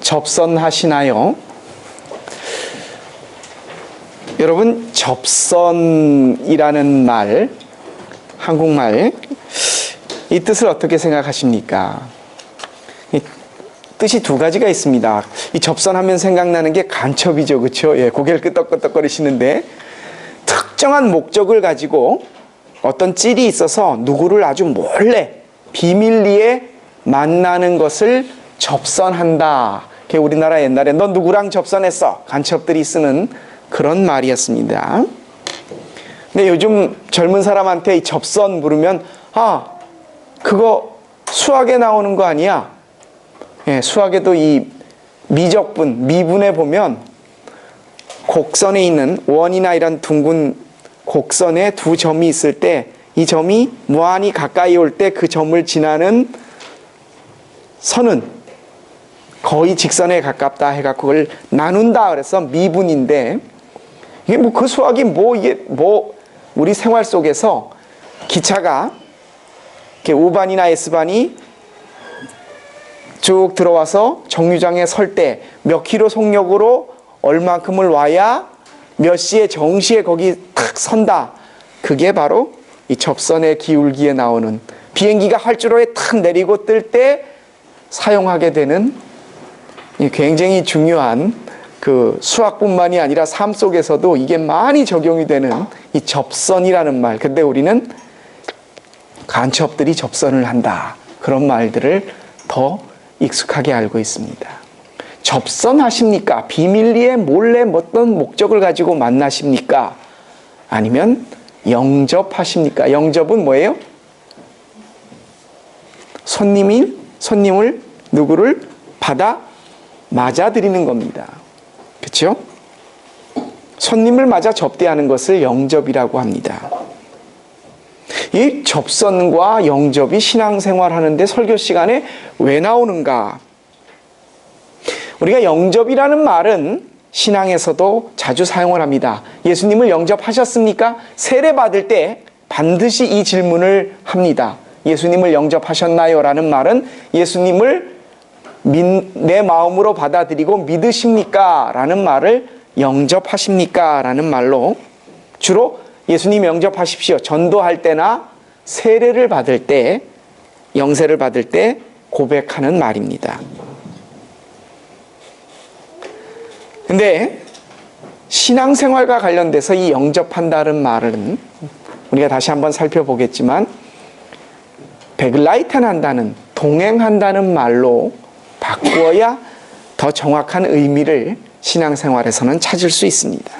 접선하시나요? 여러분, 접선이라는 말, 한국말, 이 뜻을 어떻게 생각하십니까? 이 뜻이 두 가지가 있습니다. 이 접선하면 생각나는 게 간첩이죠, 그렇죠? 예, 고개를 끄덕끄덕거리시는데, 특정한 목적을 가지고 어떤 찔이 있어서 누구를 아주 몰래 비밀리에 만나는 것을 접선한다. 우리나라 옛날에 너 누구랑 접선했어? 간첩들이 쓰는 그런 말이었습니다. 근데 요즘 젊은 사람한테 이 접선 물으면 그거 수학에 나오는 거 아니야? 예, 수학에도 이 미적분, 미분에 보면 곡선에 있는 원이나 이런 둥근 곡선에 두 점이 있을 때 이 점이 무한히 가까이 올 때 그 점을 지나는 선은 거의 직선에 가깝다 해갖고 그걸 나눈다 그래서 미분인데, 이게 그 수학이 우리 생활 속에서 기차가 이렇게 U반이나 S반이 쭉 들어와서 정류장에 설 때 몇 킬로 속력으로 얼만큼을 와야 몇 시에 정시에 거기 탁 선다. 그게 바로 이 접선의 기울기에 나오는, 비행기가 활주로에 탁 내리고 뜰 때 사용하게 되는 굉장히 중요한 그 수학뿐만이 아니라 삶 속에서도 이게 많이 적용이 되는 이 접선이라는 말. 근데 우리는 간첩들이 접선을 한다, 그런 말들을 더 익숙하게 알고 있습니다. 접선하십니까? 비밀리에 몰래 어떤 목적을 가지고 만나십니까? 아니면 영접하십니까? 영접은 뭐예요? 손님을 누구를 맞아들이는 겁니다. 그렇죠? 손님을 맞아 접대하는 것을 영접이라고 합니다. 이 접선과 영접이 신앙생활 하는데 설교 시간에 왜 나오는가? 우리가 영접이라는 말은 신앙에서도 자주 사용을 합니다. 예수님을 영접하셨습니까? 세례 받을 때 반드시 이 질문을 합니다. 예수님을 영접하셨나요? 라는 말은 예수님을 내 마음으로 받아들이고 믿으십니까? 라는 말을 영접하십니까? 라는 말로 주로 예수님 영접하십시오, 전도할 때나 세례를 받을 때, 영세를 받을 때 고백하는 말입니다. 근데 신앙생활과 관련돼서 이 영접한다는 말은 우리가 다시 한번 살펴보겠지만 베글라이텐한다는, 동행한다는 말로 바꾸어야 더 정확한 의미를 신앙생활에서는 찾을 수 있습니다.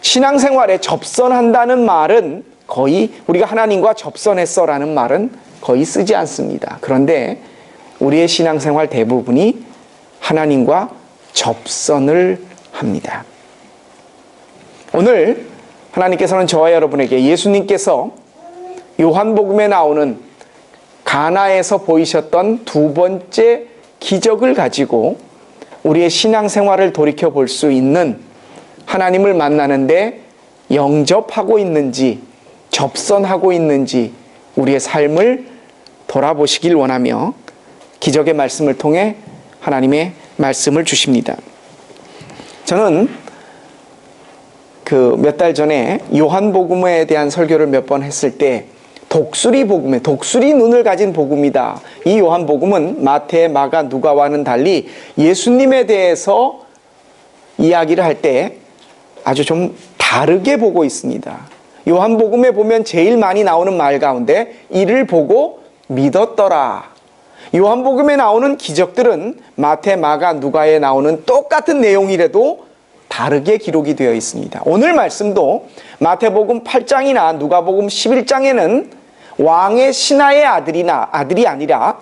신앙생활에 접선한다는 말은 거의, 우리가 하나님과 접선했어라는 말은 거의 쓰지 않습니다. 그런데 우리의 신앙생활 대부분이 하나님과 접선을 합니다. 오늘 하나님께서는 저와 여러분에게 예수님께서 요한복음에 나오는 가나에서 보이셨던 두 번째 기적을 가지고 우리의 신앙생활을 돌이켜 볼 수 있는, 하나님을 만나는데 영접하고 있는지 접선하고 있는지 우리의 삶을 돌아보시길 원하며 기적의 말씀을 통해 하나님의 말씀을 주십니다. 저는 몇 달 전에 요한복음에 대한 설교를 몇 번 했을 때 독수리 눈을 가진 복음이다. 이 요한복음은 마태, 마가, 누가와는 달리 예수님에 대해서 이야기를 할 때 아주 좀 다르게 보고 있습니다. 요한복음에 보면 제일 많이 나오는 말 가운데 이를 보고 믿었더라. 요한복음에 나오는 기적들은 마태, 마가, 누가에 나오는 똑같은 내용이라도 다르게 기록이 되어 있습니다. 오늘 말씀도 마태복음 8장이나 누가복음 11장에는 왕의 신하의 아들이 아니라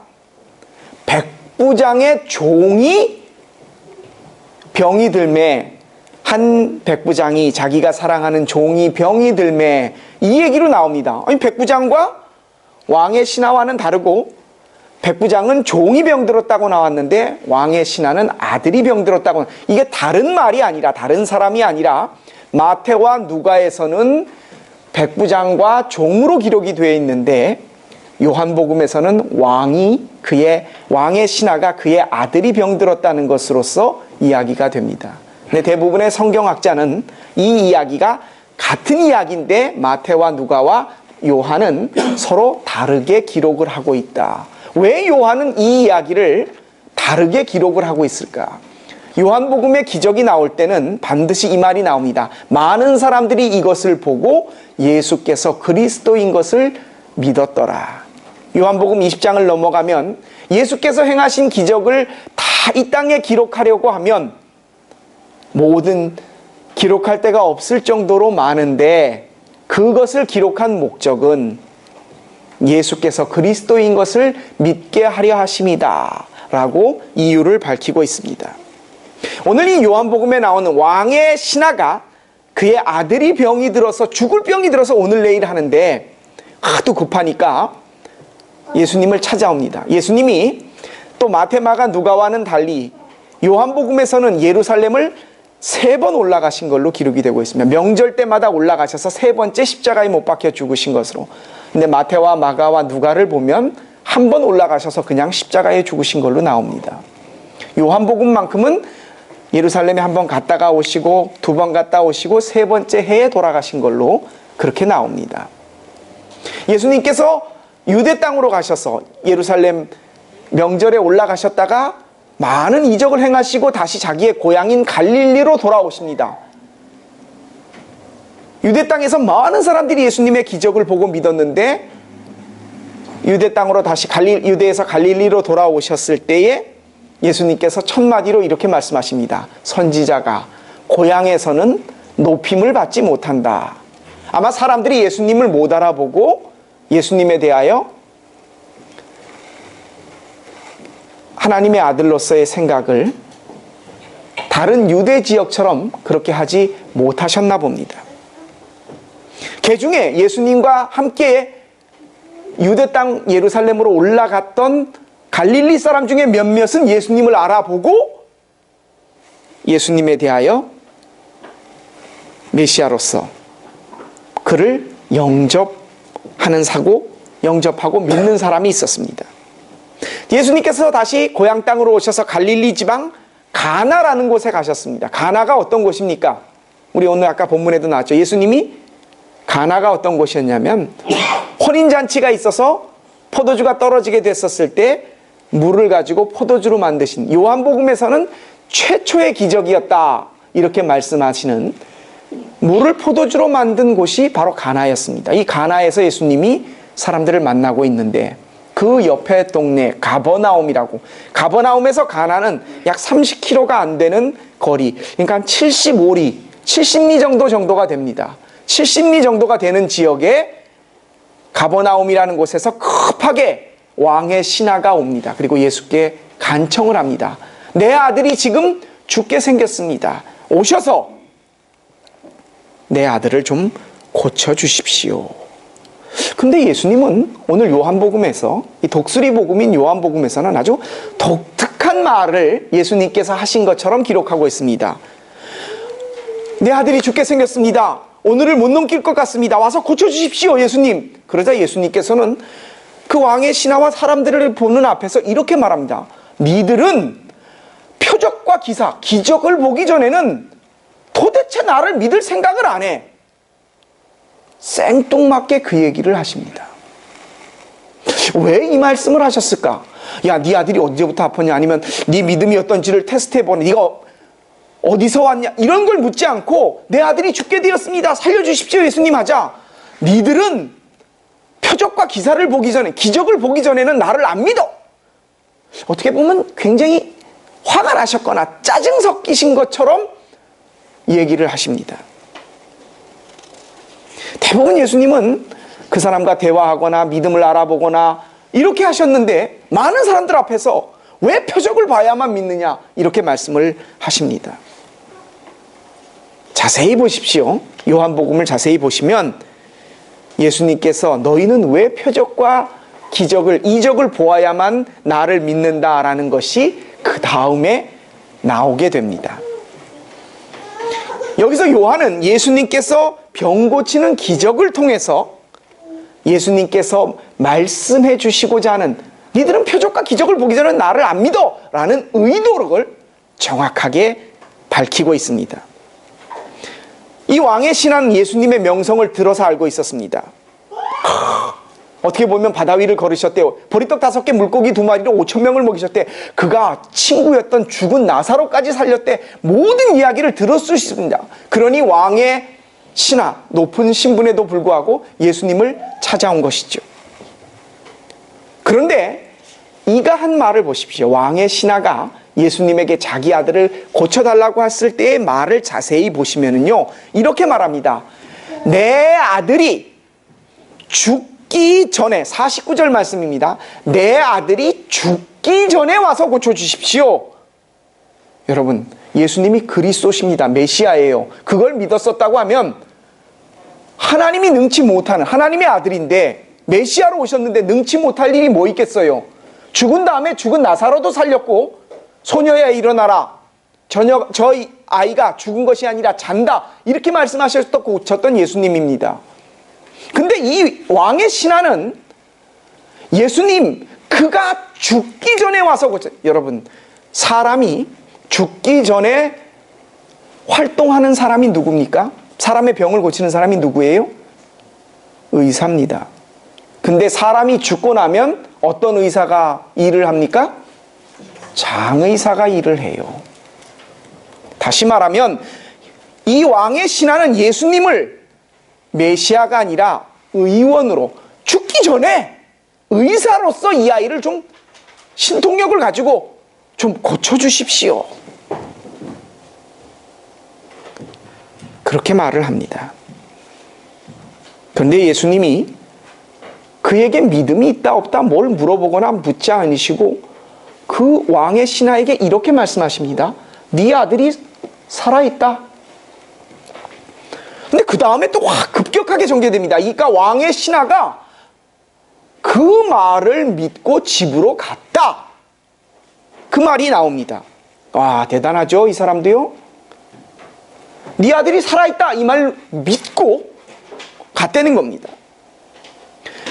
백부장의 종이 병이 들매, 한 백부장이 자기가 사랑하는 종이 병이 들매, 이 얘기로 나옵니다. 아니, 백부장과 왕의 신하와는 다르고, 백부장은 종이 병들었다고 나왔는데 왕의 신하는 아들이 병들었다고, 이게 다른 말이 아니라, 다른 사람이 아니라 마태와 누가에서는 백부장과 종으로 기록이 되어 있는데 요한복음에서는 왕의 신하가 그의 아들이 병들었다는 것으로서 이야기가 됩니다. 근데 대부분의 성경학자는 이 이야기가 같은 이야기인데 마태와 누가와 요한은 서로 다르게 기록을 하고 있다. 왜 요한은 이 이야기를 다르게 기록을 하고 있을까? 요한복음의 기적이 나올 때는 반드시 이 말이 나옵니다. 많은 사람들이 이것을 보고 예수께서 그리스도인 것을 믿었더라. 요한복음 20장을 넘어가면 예수께서 행하신 기적을 다 이 땅에 기록하려고 하면 모든 기록할 데가 없을 정도로 많은데, 그것을 기록한 목적은 예수께서 그리스도인 것을 믿게 하려 하심이다 라고 이유를 밝히고 있습니다. 오늘 이 요한복음에 나오는 왕의 신하가 그의 아들이 병이 들어서, 죽을 병이 들어서 오늘 내일 하는데 하도 급하니까 예수님을 찾아옵니다. 예수님이 또 마태, 마가, 누가와는 달리 요한복음에서는 예루살렘을 3번 올라가신 걸로 기록이 되고 있습니다. 명절 때마다 올라가셔서 3번째 십자가에 못 박혀 죽으신 것으로. 근데 마태와 마가와 누가를 보면 한 번 올라가셔서 그냥 십자가에 죽으신 걸로 나옵니다. 요한복음만큼은 예루살렘에 한 번 갔다가 오시고 2번 갔다 오시고 3번째 해에 돌아가신 걸로 그렇게 나옵니다. 예수님께서 유대 땅으로 가셔서 예루살렘 명절에 올라가셨다가 많은 이적을 행하시고 다시 자기의 고향인 갈릴리로 돌아오십니다. 유대 땅에서 많은 사람들이 예수님의 기적을 보고 믿었는데 유대 땅으로 다시 유대에서 갈릴리로 돌아오셨을 때에 예수님께서 첫 마디로 이렇게 말씀하십니다. 선지자가 고향에서는 높임을 받지 못한다. 아마 사람들이 예수님을 못 알아보고 예수님에 대하여 하나님의 아들로서의 생각을 다른 유대 지역처럼 그렇게 하지 못하셨나 봅니다. 그중에 예수님과 함께 유대 땅 예루살렘으로 올라갔던 갈릴리 사람 중에 몇몇은 예수님을 알아보고 예수님에 대하여 메시아로서 그를 영접하고 믿는 사람이 있었습니다. 예수님께서 다시 고향 땅으로 오셔서 갈릴리 지방 가나라는 곳에 가셨습니다. 가나가 어떤 곳입니까? 우리 오늘 아까 본문에도 나왔죠. 예수님이 가나가 어떤 곳이었냐면 혼인잔치가 있어서 포도주가 떨어지게 됐었을 때 물을 가지고 포도주로 만드신, 요한복음에서는 최초의 기적이었다 이렇게 말씀하시는, 물을 포도주로 만든 곳이 바로 가나였습니다. 이 가나에서 예수님이 사람들을 만나고 있는데 그 옆에 동네 가버나움이라고, 가버나움에서 가나는 약 30km가 안 되는 거리, 그러니까 한 70리 정도가 됩니다. 70리 정도가 되는 지역에 가버나움이라는 곳에서 급하게 왕의 신하가 옵니다. 그리고 예수께 간청을 합니다. 내 아들이 지금 죽게 생겼습니다. 오셔서 내 아들을 좀 고쳐주십시오. 근데 예수님은 오늘 요한복음에서, 이 독수리 복음인 요한복음에서는 아주 독특한 말을 예수님께서 하신 것처럼 기록하고 있습니다. 내 아들이 죽게 생겼습니다. 오늘을 못 넘길 것 같습니다. 와서 고쳐주십시오, 예수님. 그러자 예수님께서는 그 왕의 신하와 사람들을 보는 앞에서 이렇게 말합니다. 니들은 표적과 기사, 기적을 보기 전에는 도대체 나를 믿을 생각을 안 해. 생뚱맞게 그 얘기를 하십니다. 왜 이 말씀을 하셨을까? 야, 네 아들이 언제부터 아팠냐? 아니면 네 믿음이 어떤지를 테스트해보니 네가 어디서 왔냐? 이런 걸 묻지 않고 내 아들이 죽게 되었습니다. 살려주십시오, 예수님 하자. 니들은 표적과 기사를 보기 전에, 기적을 보기 전에는 나를 안 믿어. 어떻게 보면 굉장히 화가 나셨거나 짜증 섞이신 것처럼 얘기를 하십니다. 대부분 예수님은 그 사람과 대화하거나 믿음을 알아보거나 이렇게 하셨는데 많은 사람들 앞에서 왜 표적을 봐야만 믿느냐 이렇게 말씀을 하십니다. 자세히 보십시오. 요한복음을 자세히 보시면 예수님께서 너희는 왜 표적과 기적을, 이적을 보아야만 나를 믿는다라는 것이 그 다음에 나오게 됩니다. 여기서 요한은 예수님께서 병 고치는 기적을 통해서 예수님께서 말씀해 주시고자 하는, 니들은 표적과 기적을 보기 전에 나를 안 믿어 라는 의도를 정확하게 밝히고 있습니다. 이 왕의 신하는 예수님의 명성을 들어서 알고 있었습니다. 어떻게 보면 바다 위를 걸으셨대요. 보리떡 5개 물고기 2마리로 5,000명을 먹이셨대. 그가 친구였던 죽은 나사로까지 살렸대. 모든 이야기를 들었을 수 있습니다. 그러니 왕의 신하, 높은 신분에도 불구하고 예수님을 찾아온 것이죠. 그런데 이가 한 말을 보십시오. 왕의 신하가 예수님에게 자기 아들을 고쳐달라고 했을 때의 말을 자세히 보시면요, 이렇게 말합니다. 내 아들이 죽기 전에, 49절 말씀입니다. 내 아들이 죽기 전에 와서 고쳐주십시오. 여러분, 예수님이 그리스도십니다. 메시아예요. 그걸 믿었었다고 하면 하나님이 능치 못하는, 하나님의 아들인데 메시아로 오셨는데 능치 못할 일이 뭐 있겠어요? 죽은 다음에 죽은 나사로도 살렸고, 소녀야 일어나라, 저 아이가 죽은 것이 아니라 잔다, 이렇게 말씀하셨던 고쳤던 예수님입니다. 근데 이 왕의 신하는 예수님, 그가 죽기 전에 와서 고쳐. 여러분, 사람이 죽기 전에 활동하는 사람이 누굽니까? 사람의 병을 고치는 사람이 누구예요? 의사입니다. 근데 사람이 죽고 나면 어떤 의사가 일을 합니까? 장의사가 일을 해요. 다시 말하면 이 왕의 신하는 예수님을 메시아가 아니라 의원으로, 죽기 전에 의사로서 이 아이를 좀 신통력을 가지고 좀 고쳐주십시오, 그렇게 말을 합니다. 그런데 예수님이 그에게 믿음이 있다 없다 뭘 물어보거나 묻지 않으시고 그 왕의 신하에게 이렇게 말씀하십니다. 네 아들이 살아있다. 근데 그 다음에 또 확 급격하게 전개됩니다. 그러니까 왕의 신하가 그 말을 믿고 집으로 갔다, 그 말이 나옵니다. 와, 대단하죠, 이 사람도요. 네 아들이 살아있다, 이 말 믿고 갔다는 겁니다.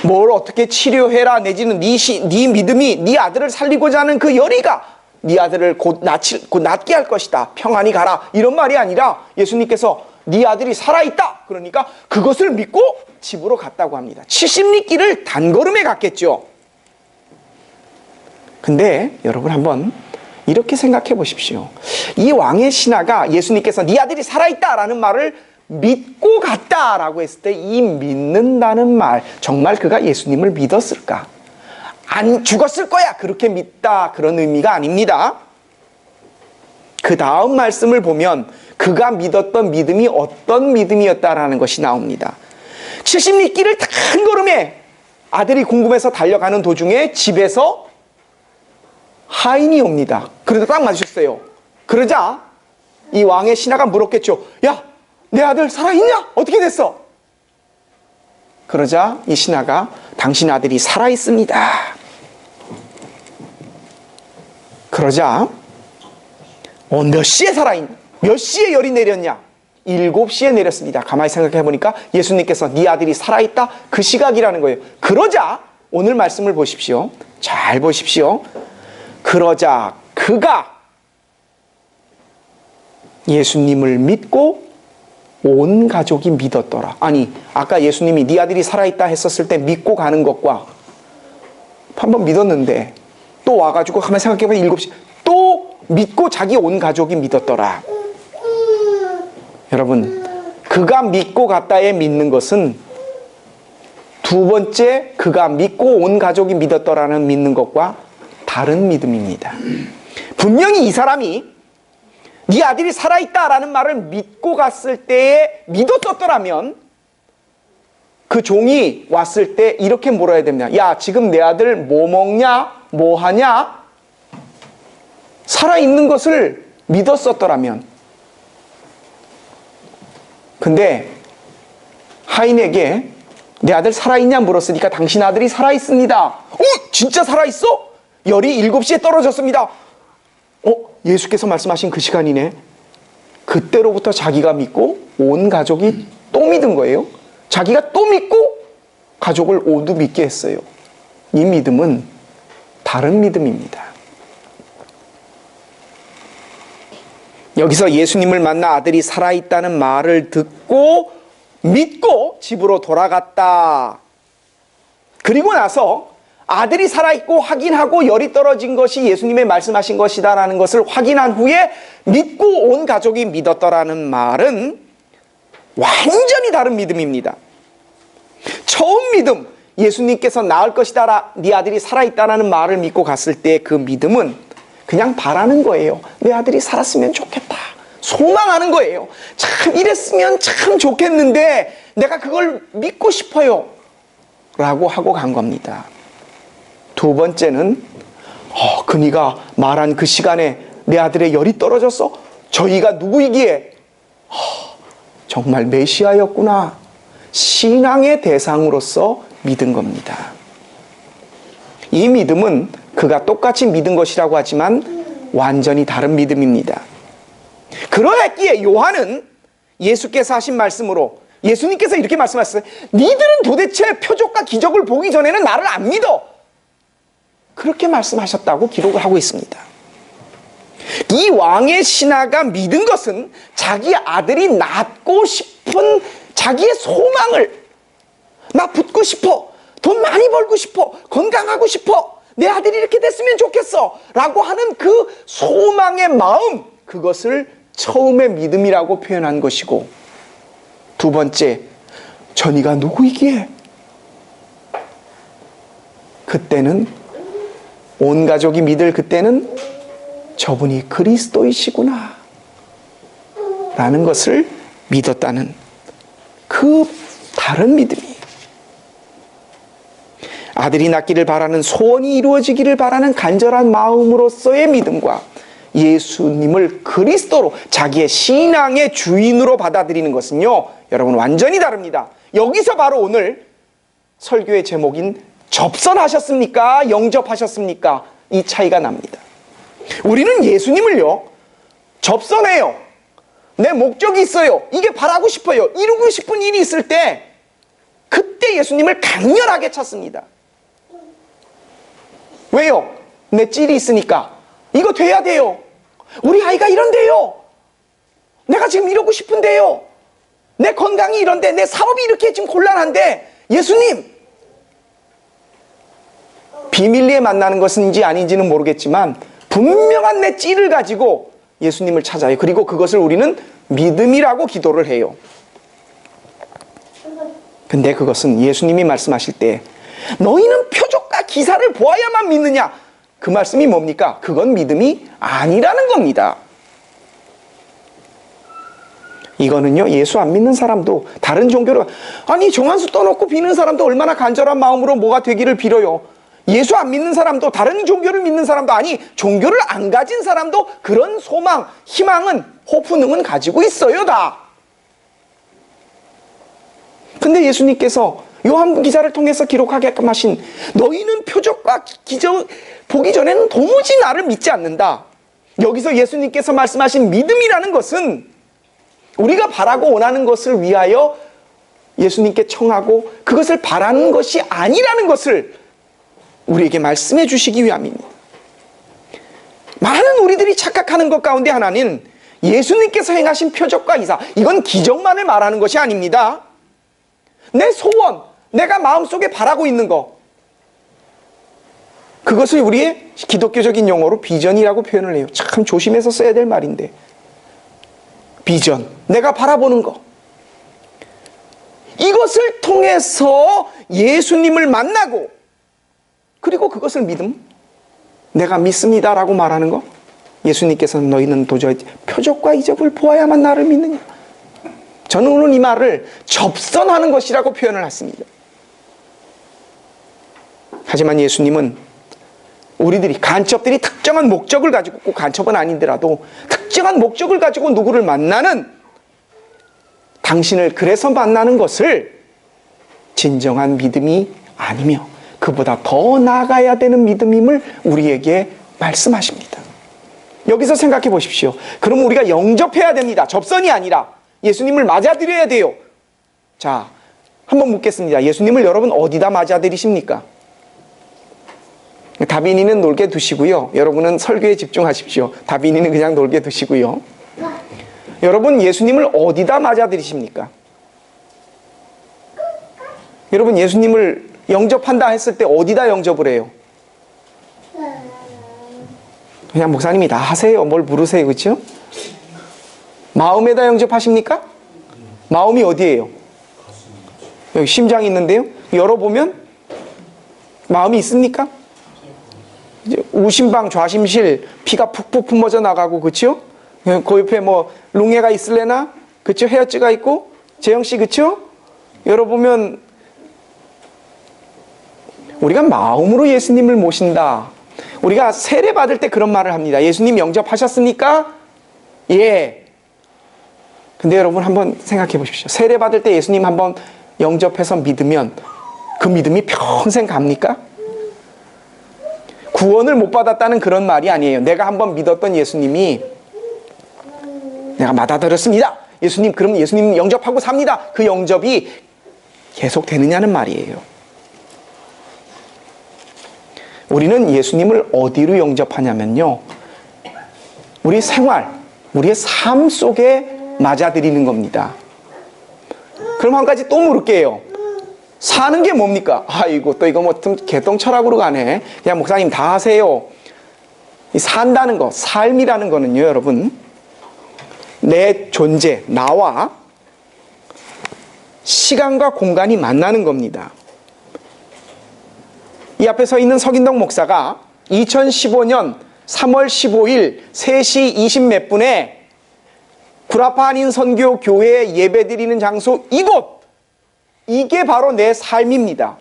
뭘 어떻게 치료해라 내지는 네 믿음이 네 아들을 살리고자 하는 그 열의가 네 아들을 곧 낫게 할 것이다, 평안히 가라, 이런 말이 아니라 예수님께서 네 아들이 살아있다, 그러니까 그것을 믿고 집으로 갔다고 합니다. 70리 길을 단걸음에 갔겠죠. 근데 여러분, 한번 이렇게 생각해 보십시오. 이 왕의 신하가 예수님께서 네 아들이 살아있다라는 말을 믿고 갔다라고 했을 때 이 믿는다는 말, 정말 그가 예수님을 믿었을까? 안 죽었을 거야, 그렇게 믿다, 그런 의미가 아닙니다. 그 다음 말씀을 보면 그가 믿었던 믿음이 어떤 믿음이었다라는 것이 나옵니다. 70리 길을 한 걸음에 아들이 궁금해서 달려가는 도중에 집에서 하인이 옵니다. 그러다 딱 맞으셨어요. 그러자 이 왕의 신하가 물었겠죠. 야, 내 아들 살아있냐? 어떻게 됐어? 그러자 이 신하가 당신 아들이 살아있습니다. 그러자 몇 시에 살아있냐? 몇 시에 열이 내렸냐? 7시에 내렸습니다. 가만히 생각해 보니까 예수님께서 네 아들이 살아있다, 그 시각이라는 거예요. 그러자 오늘 말씀을 보십시오. 잘 보십시오. 그러자 그가 예수님을 믿고 온 가족이 믿었더라. 아니, 아까 예수님이 네 아들이 살아있다 했었을 때 믿고 가는 것과 한번 믿었는데 또 와가지고 가만히 생각해보면 7시 또 믿고 자기 온 가족이 믿었더라. 여러분, 그가 믿고 갔다에 믿는 것은 두 번째 그가 믿고 온 가족이 믿었더라는 믿는 것과 다른 믿음입니다. 분명히 이 사람이 네 아들이 살아있다라는 말을 믿고 갔을 때에 믿었었더라면 그 종이 왔을 때 이렇게 물어야 됩니다. 야, 지금 내 아들 뭐 먹냐? 뭐 하냐? 살아있는 것을 믿었었더라면. 근데 하인에게 내 아들 살아있냐 물었으니까 당신 아들이 살아있습니다. 진짜 살아있어? 열이 7시에 떨어졌습니다. 예수께서 말씀하신 그 시간이네. 그때로부터 자기가 믿고 온 가족이 또 믿은 거예요. 자기가 또 믿고 가족을 모두 믿게 했어요. 이 믿음은 다른 믿음입니다. 여기서 예수님을 만나 아들이 살아있다는 말을 듣고 믿고 집으로 돌아갔다. 그리고 나서 아들이 살아있고 확인하고 열이 떨어진 것이 예수님의 말씀하신 것이다라는 것을 확인한 후에 믿고 온 가족이 믿었더라는 말은 완전히 다른 믿음입니다. 처음 믿음, 예수님께서 나을 것이다, 네 아들이 살아있다라는 말을 믿고 갔을 때 그 믿음은 그냥 바라는 거예요. 내 아들이 살았으면 좋겠다. 소망하는 거예요. 참 이랬으면 참 좋겠는데 내가 그걸 믿고 싶어요. 라고 하고 간 겁니다. 두 번째는 그니가 말한 그 시간에 내 아들의 열이 떨어졌어? 저희가 누구이기에? 정말 메시아였구나. 신앙의 대상으로서 믿은 겁니다. 이 믿음은 그가 똑같이 믿은 것이라고 하지만 완전히 다른 믿음입니다. 그러했기에 요한은 예수께서 하신 말씀으로 예수님께서 이렇게 말씀하셨어요. 니들은 도대체 표적과 기적을 보기 전에는 나를 안 믿어. 그렇게 말씀하셨다고 기록을 하고 있습니다. 이 왕의 신하가 믿은 것은 자기 아들이 낳고 싶은 자기의 소망을, 나 붙고 싶어, 돈 많이 벌고 싶어, 건강하고 싶어, 내 아들이 이렇게 됐으면 좋겠어 라고 하는 그 소망의 마음, 그것을 처음에 믿음이라고 표현한 것이고, 두 번째, 전이가 누구이기에? 그때는 온 가족이 믿을 그때는 저분이 그리스도이시구나 라는 것을 믿었다는 그 다른 믿음이, 아들이 낳기를 바라는, 소원이 이루어지기를 바라는 간절한 마음으로서의 믿음과 예수님을 그리스도로 자기의 신앙의 주인으로 받아들이는 것은요, 여러분 완전히 다릅니다. 여기서 바로 오늘 설교의 제목인 접선하셨습니까? 영접하셨습니까? 이 차이가 납니다. 우리는 예수님을요, 접선해요. 내 목적이 있어요. 이게 바라고 싶어요. 이루고 싶은 일이 있을 때 그때 예수님을 강렬하게 찾습니다. 왜요? 내 찔이 있으니까. 이거 돼야 돼요. 우리 아이가 이런데요. 내가 지금 이러고 싶은데요. 내 건강이 이런데, 내 사업이 이렇게 지금 곤란한데, 예수님! 비밀리에 만나는 것인지 아닌지는 모르겠지만 분명한 내 찔을 가지고 예수님을 찾아요. 그리고 그것을 우리는 믿음이라고 기도를 해요. 근데 그것은 예수님이 말씀하실 때 너희는 표적과 기사를 보아야만 믿느냐, 그 말씀이 뭡니까? 그건 믿음이 아니라는 겁니다. 이거는요, 예수 안 믿는 사람도, 다른 종교를, 아니 정한수 떠놓고 비는 사람도 얼마나 간절한 마음으로 뭐가 되기를 빌어요. 예수 안 믿는 사람도, 다른 종교를 믿는 사람도, 아니 종교를 안 가진 사람도 그런 소망, 희망은, 호프능은 가지고 있어요, 다. 근데 예수님께서 요한 기자를 통해서 기록하게끔 하신, 너희는 표적과 기적 보기 전에는 도무지 나를 믿지 않는다. 여기서 예수님께서 말씀하신 믿음이라는 것은 우리가 바라고 원하는 것을 위하여 예수님께 청하고 그것을 바라는 것이 아니라는 것을 우리에게 말씀해 주시기 위함입니다. 많은 우리들이 착각하는 것 가운데 하나는 예수님께서 행하신 표적과 기사, 이건 기적만을 말하는 것이 아닙니다. 내 소원, 내가 마음속에 바라고 있는 것, 그것을 우리의 기독교적인 용어로 비전이라고 표현을 해요. 참 조심해서 써야 될 말인데, 비전, 내가 바라보는 것, 이것을 통해서 예수님을 만나고 그리고 그것을 믿음, 내가 믿습니다라고 말하는 것, 예수님께서는 너희는 도저히 표적과 이적을 보아야만 나를 믿느냐. 저는 오늘 이 말을 접선하는 것이라고 표현을 했습니다. 하지만 예수님은 우리들이, 간첩들이 특정한 목적을 가지고, 꼭 간첩은 아니더라도 특정한 목적을 가지고 누구를 만나는, 당신을 그래서 만나는 것을 진정한 믿음이 아니며 그보다 더 나아가야 되는 믿음임을 우리에게 말씀하십니다. 여기서 생각해 보십시오. 그럼 우리가 영접해야 됩니다. 접선이 아니라 예수님을 맞아들여야 돼요. 자, 한번 묻겠습니다. 예수님을 여러분 어디다 맞아들이십니까? 다빈이는 놀게 두시고요. 여러분은 설교에 집중하십시오. 다빈이는 그냥 놀게 두시고요. 여러분, 예수님을 어디다 맞아들이십니까? 여러분, 예수님을 영접한다 했을 때 어디다 영접을 해요? 그냥 목사님이 다 하세요. 뭘 물으세요. 그렇죠? 마음에다 영접하십니까? 마음이 어디예요? 여기 심장이 있는데요. 열어보면 마음이 있습니까? 이제 우심방 좌심실 피가 푹푹 품어져 나가고, 그렇죠? 그 옆에 뭐 룽해가 있을래나? 그렇죠? 헤어츠가 있고, 재영씨, 그렇죠? 열어보면 우리가 마음으로 예수님을 모신다. 우리가 세례 받을 때 그런 말을 합니다. 예수님 영접하셨습니까? 예. 근데 여러분 한번 생각해 보십시오. 세례 받을 때 예수님 한번 영접해서 믿으면 그 믿음이 평생 갑니까? 구원을 못 받았다는 그런 말이 아니에요. 내가 한번 믿었던 예수님이 내가 받아들였습니다. 예수님, 그럼 예수님 영접하고 삽니다. 그 영접이 계속 되느냐는 말이에요. 우리는 예수님을 어디로 영접하냐면요, 우리 생활, 우리의 삶 속에 맞아들이는 겁니다. 그럼 한 가지 또 물을게요. 사는 게 뭡니까? 아이고, 또 이거 뭐 좀 개똥철학으로 가네. 그냥 목사님 다 하세요. 이 산다는 거, 삶이라는 거는요, 여러분, 내 존재, 나와 시간과 공간이 만나는 겁니다. 이 앞에 서 있는 서긴덕 목사가 2015년 3월 15일 3시 20 몇 분에 구라파 한인 선교 교회에 예배드리는 장소 이곳! 이게 바로 내 삶입니다.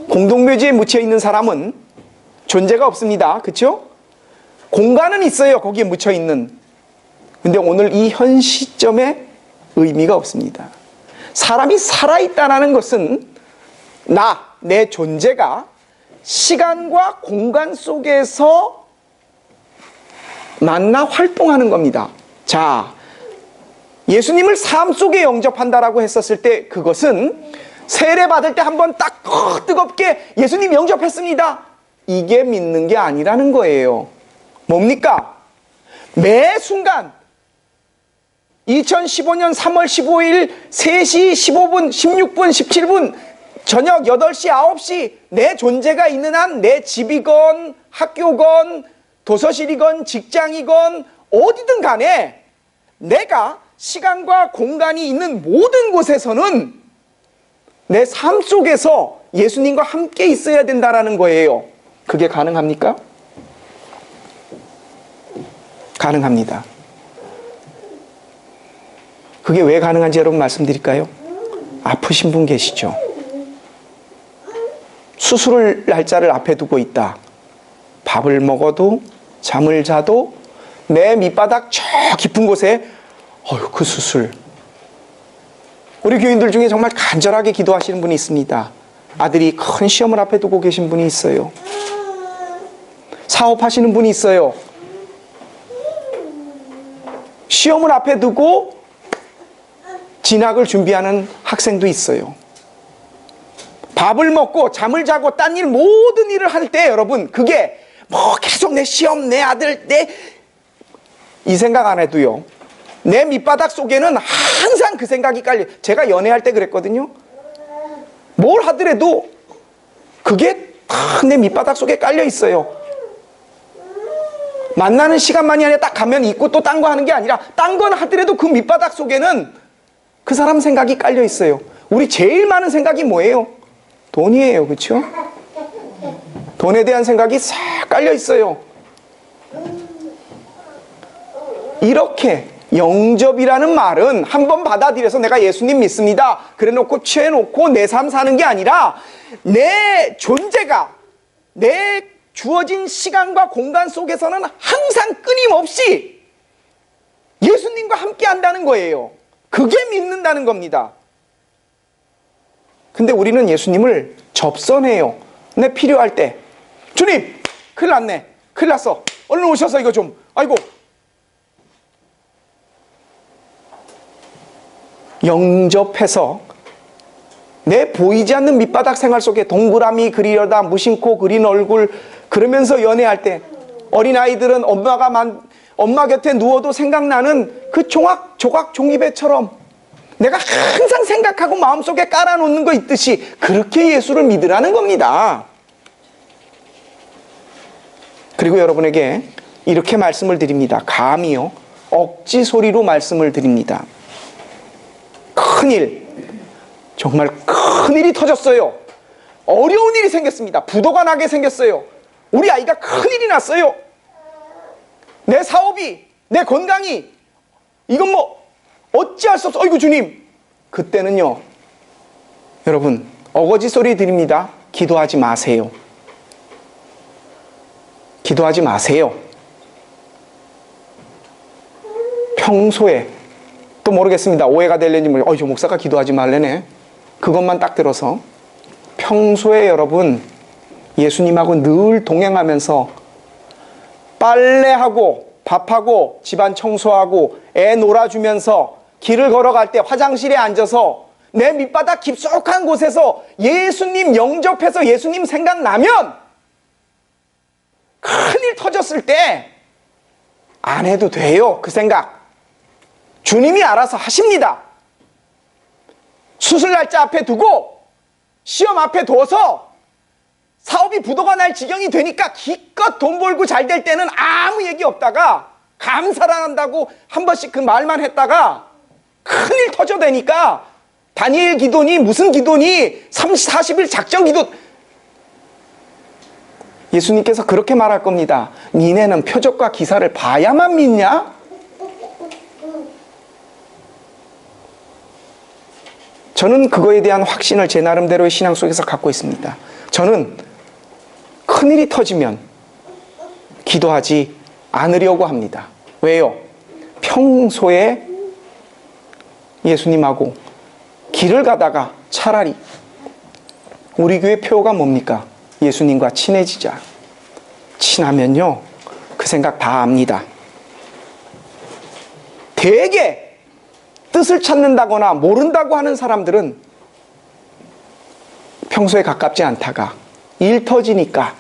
공동묘지에 묻혀 있는 사람은 존재가 없습니다. 그렇죠? 공간은 있어요. 거기에 묻혀 있는. 근데 오늘 이 현 시점에 의미가 없습니다. 사람이 살아있다는 것은 내 존재가 시간과 공간 속에서 만나 활동하는 겁니다. 자, 예수님을 삶 속에 영접한다라고 했었을 때 그것은 세례 받을 때 한번 딱 뜨겁게 예수님 영접했습니다. 이게 믿는 게 아니라는 거예요. 뭡니까? 매 순간 2015년 3월 15일 3시 15분, 16분, 17분 저녁 8시, 9시 내 존재가 있는 한 내 집이건 학교건 도서실이건 직장이건 어디든 간에 내가 시간과 공간이 있는 모든 곳에서는 내 삶 속에서 예수님과 함께 있어야 된다는 거예요. 그게 가능합니까? 가능합니다. 그게 왜 가능한지 여러분 말씀드릴까요? 아프신 분 계시죠? 수술 날짜를 앞에 두고 있다. 밥을 먹어도 잠을 자도 내 밑바닥 저 깊은 곳에 그 수술. 우리 교인들 중에 정말 간절하게 기도하시는 분이 있습니다. 아들이 큰 시험을 앞에 두고 계신 분이 있어요. 사업하시는 분이 있어요. 시험을 앞에 두고 진학을 준비하는 학생도 있어요. 밥을 먹고 잠을 자고 딴 일 모든 일을 할 때 여러분 그게 뭐 계속 내 시험, 내 아들, 이 생각 안 해도요, 내 밑바닥 속에는 항상 그 생각이 깔려. 제가 연애할 때 그랬거든요. 뭘 하더라도 그게 다 내 밑바닥 속에 깔려 있어요. 만나는 시간만이 아니라 딱 가면 있고 또 딴 거 하는 게 아니라 딴 건 하더라도 그 밑바닥 속에는 그 사람 생각이 깔려 있어요. 우리 제일 많은 생각이 뭐예요? 돈이에요. 그렇죠? 돈에 대한 생각이 싹 깔려 있어요. 이렇게 영접이라는 말은 한번 받아들여서 내가 예수님 믿습니다 그래 놓고 취해놓고 내 삶 사는 게 아니라 내 존재가 내 주어진 시간과 공간 속에서는 항상 끊임없이 예수님과 함께 한다는 거예요. 그게 믿는다는 겁니다. 근데 우리는 예수님을 접선해요. 내 필요할 때 주님 큰일 났네, 큰일 났어, 얼른 오셔서 이거 좀, 아이고. 영접해서 내 보이지 않는 밑바닥 생활 속에 동그라미 그리려다 무심코 그린 얼굴 그러면서 연애할 때, 어린아이들은 엄마 곁에 누워도 생각나는 그 조각 종이배처럼 내가 항상 생각하고 마음속에 깔아놓는 거 있듯이 그렇게 예수를 믿으라는 겁니다. 그리고 여러분에게 이렇게 말씀을 드립니다. 감히요, 억지 소리로 말씀을 드립니다. 큰일, 정말 큰일이 터졌어요. 어려운 일이 생겼습니다. 부도가 나게 생겼어요. 우리 아이가 큰일이 났어요. 내 사업이, 내 건강이, 이건 뭐 어찌할 수 없어. 어이구 주님. 그때는요, 여러분, 어거지 소리 드립니다. 기도하지 마세요. 기도하지 마세요. 평소에, 또 모르겠습니다. 오해가 될는지 모르겠어요. 저 목사가 기도하지 말래네. 그것만 딱 들어서 평소에 여러분 예수님하고 늘 동행하면서 빨래하고 밥하고 집안 청소하고 애 놀아주면서 길을 걸어갈 때 화장실에 앉아서 내 밑바닥 깊숙한 곳에서 예수님 영접해서 예수님 생각나면 큰일 터졌을 때 안 해도 돼요. 그 생각 주님이 알아서 하십니다. 수술 날짜 앞에 두고 시험 앞에 둬서 사업이 부도가 날 지경이 되니까 기껏 돈 벌고 잘 될 때는 아무 얘기 없다가 감사를 한다고 한 번씩 그 말만 했다가 큰일 터져대니까 다니엘 기도니 무슨 기도니 30, 40일 작전 기도, 예수님께서 그렇게 말할 겁니다. 니네는 표적과 기사를 봐야만 믿냐? 저는 그거에 대한 확신을 제 나름대로의 신앙 속에서 갖고 있습니다. 저는 큰일이 터지면 기도하지 않으려고 합니다. 왜요? 평소에 예수님하고 길을 가다가 차라리 우리 교회 표어가 뭡니까? 예수님과 친해지자. 친하면요, 그 생각 다 압니다. 되게 뜻을 찾는다거나 모른다고 하는 사람들은 평소에 가깝지 않다가 일 터지니까,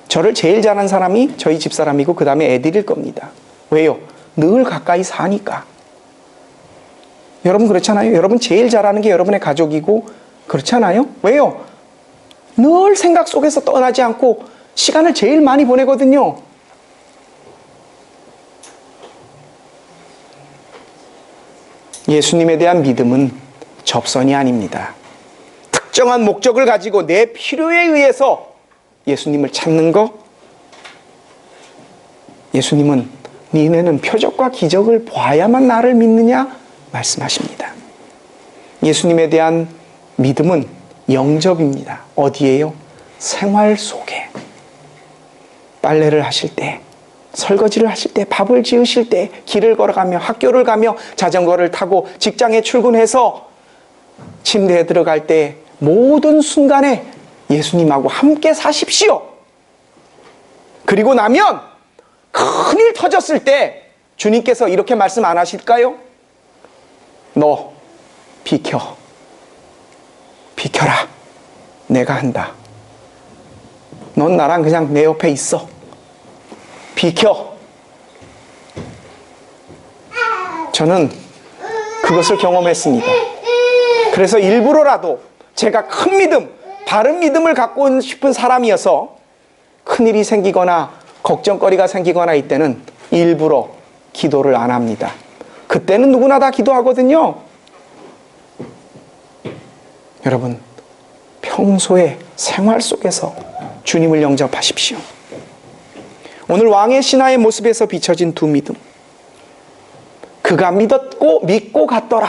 저를 제일 잘하는 사람이 저희 집사람이고 그 다음에 애들일 겁니다. 왜요? 늘 가까이 사니까. 여러분 그렇잖아요. 여러분 제일 잘하는 게 여러분의 가족이고 그렇잖아요. 왜요? 늘 생각 속에서 떠나지 않고 시간을 제일 많이 보내거든요. 예수님에 대한 믿음은 접선이 아닙니다. 특정한 목적을 가지고 내 필요에 의해서 예수님을 찾는 거, 예수님은 니네는 표적과 기적을 봐야만 나를 믿느냐 말씀하십니다. 예수님에 대한 믿음은 영접입니다. 어디에요? 생활 속에. 빨래를 하실 때, 설거지를 하실 때, 밥을 지으실 때, 길을 걸어가며 학교를 가며 자전거를 타고 직장에 출근해서 침대에 들어갈 때 모든 순간에 예수님하고 함께 사십시오. 그리고 나면 큰일 터졌을 때 주님께서 이렇게 말씀 안 하실까요? 너 비켜. 비켜라. 내가 한다. 넌 나랑 그냥 내 옆에 있어. 비켜. 저는 그것을 경험했습니다. 그래서 일부러라도 제가 큰 믿음, 바른 믿음을 갖고 싶은 사람이어서 큰일이 생기거나 걱정거리가 생기거나 이때는 일부러 기도를 안 합니다. 그때는 누구나 다 기도하거든요. 여러분, 평소에 생활 속에서 주님을 영접하십시오. 오늘 왕의 신하의 모습에서 비춰진 두 믿음. 그가 믿고 갔더라.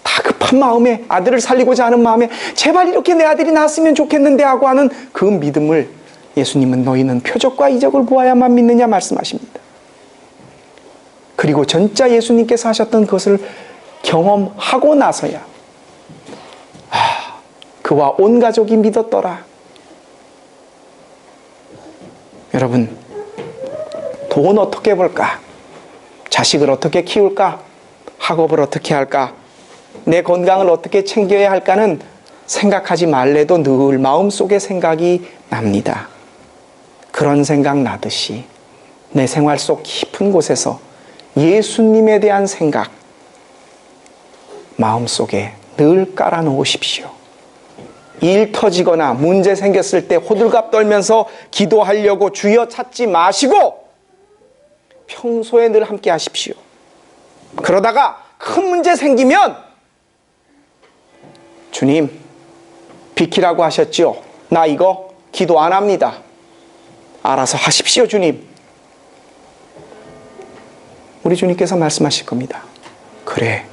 다 급한 마음에, 아들을 살리고자 하는 마음에 제발 이렇게 내 아들이 낳았으면 좋겠는데 하고 하는 그 믿음을 예수님은 너희는 표적과 이적을 보아야만 믿느냐 말씀하십니다. 그리고 진짜 예수님께서 하셨던 그것을 경험하고 나서야 그와 온 가족이 믿었더라. 여러분, 돈 어떻게 벌까? 자식을 어떻게 키울까? 학업을 어떻게 할까? 내 건강을 어떻게 챙겨야 할까는 생각하지 말래도 늘 마음속에 생각이 납니다. 그런 생각 나듯이 내 생활 속 깊은 곳에서 예수님에 대한 생각 마음속에 늘 깔아놓으십시오. 일 터지거나 문제 생겼을 때 호들갑 떨면서 기도하려고 주여 찾지 마시고 평소에 늘 함께 하십시오. 그러다가 큰 문제 생기면 주님 비키라고 하셨죠? 나 이거 기도 안 합니다. 알아서 하십시오 주님. 우리 주님께서 말씀하실 겁니다. 그래,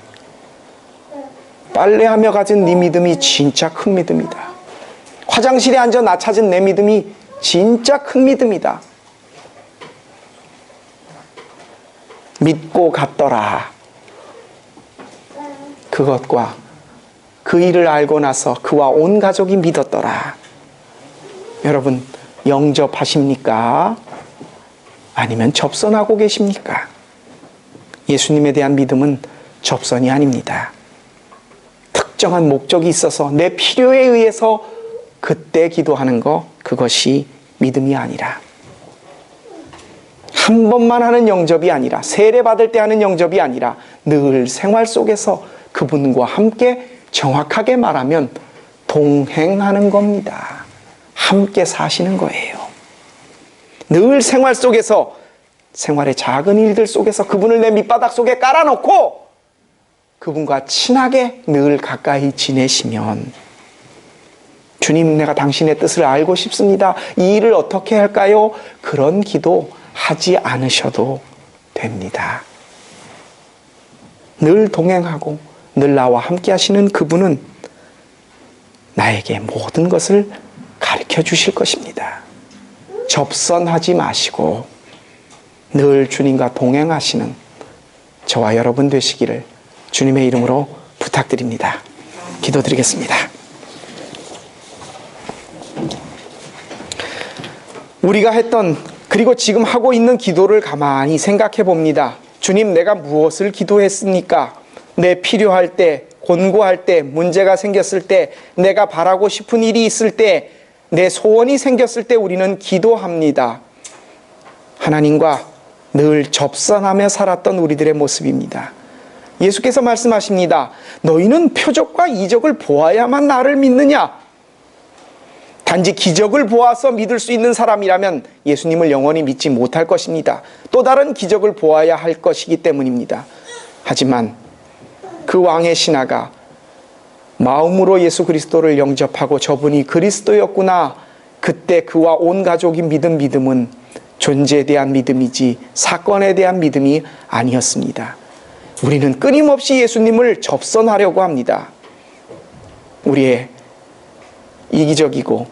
빨래하며 가진 네 믿음이 진짜 큰 믿음이다. 화장실에 앉아 나 찾은 내 믿음이 진짜 큰 믿음이다. 믿고 갔더라. 그것과 그 일을 알고 나서 그와 온 가족이 믿었더라. 여러분 영접하십니까? 아니면 접선하고 계십니까? 예수님에 대한 믿음은 접선이 아닙니다. 특정한 목적이 있어서 내 필요에 의해서 그때 기도하는 거, 그것이 믿음이 아니라, 한 번만 하는 영접이 아니라, 세례 받을 때 하는 영접이 아니라 늘 생활 속에서 그분과 함께, 정확하게 말하면 동행하는 겁니다. 함께 사시는 거예요. 늘 생활 속에서, 생활의 작은 일들 속에서 그분을 내 밑바닥 속에 깔아놓고 그분과 친하게 늘 가까이 지내시면, 주님 내가 당신의 뜻을 알고 싶습니다. 이 일을 어떻게 할까요? 그런 기도 하지 않으셔도 됩니다. 늘 동행하고 늘 나와 함께 하시는 그분은 나에게 모든 것을 가르쳐 주실 것입니다. 접선하지 마시고 늘 주님과 동행하시는 저와 여러분 되시기를 주님의 이름으로 부탁드립니다. 기도드리겠습니다. 우리가 했던, 그리고 지금 하고 있는 기도를 가만히 생각해 봅니다. 주님, 내가 무엇을 기도했습니까? 내 필요할 때, 곤고할 때, 문제가 생겼을 때, 내가 바라고 싶은 일이 있을 때, 내 소원이 생겼을 때 우리는 기도합니다. 하나님과 늘 접선하며 살았던 우리들의 모습입니다. 예수께서 말씀하십니다. 너희는 표적과 이적을 보아야만 나를 믿느냐? 단지 기적을 보아서 믿을 수 있는 사람이라면 예수님을 영원히 믿지 못할 것입니다. 또 다른 기적을 보아야 할 것이기 때문입니다. 하지만 그 왕의 신하가 마음으로 예수 그리스도를 영접하고 저분이 그리스도였구나, 그때 그와 온 가족이 믿은 믿음은 존재에 대한 믿음이지 사건에 대한 믿음이 아니었습니다. 우리는 끊임없이 예수님을 접선하려고 합니다. 우리의 이기적이고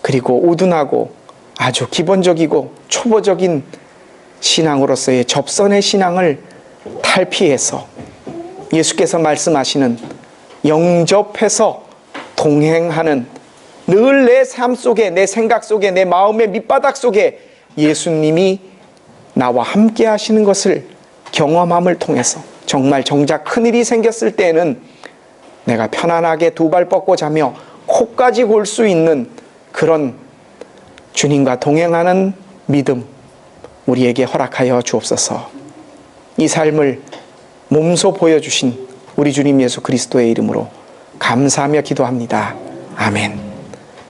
그리고 우둔하고 아주 기본적이고 초보적인 신앙으로서의 접선의 신앙을 탈피해서 예수께서 말씀하시는 영접해서 동행하는, 늘 내 삶 속에, 내 생각 속에, 내 마음의 밑바닥 속에 예수님이 나와 함께 하시는 것을 경험함을 통해서 정말 정작 큰일이 생겼을 때에는 내가 편안하게 두 발 뻗고 자며 코까지 골 수 있는 그런 주님과 동행하는 믿음 우리에게 허락하여 주옵소서. 이 삶을 몸소 보여주신 우리 주님 예수 그리스도의 이름으로 감사하며 기도합니다. 아멘.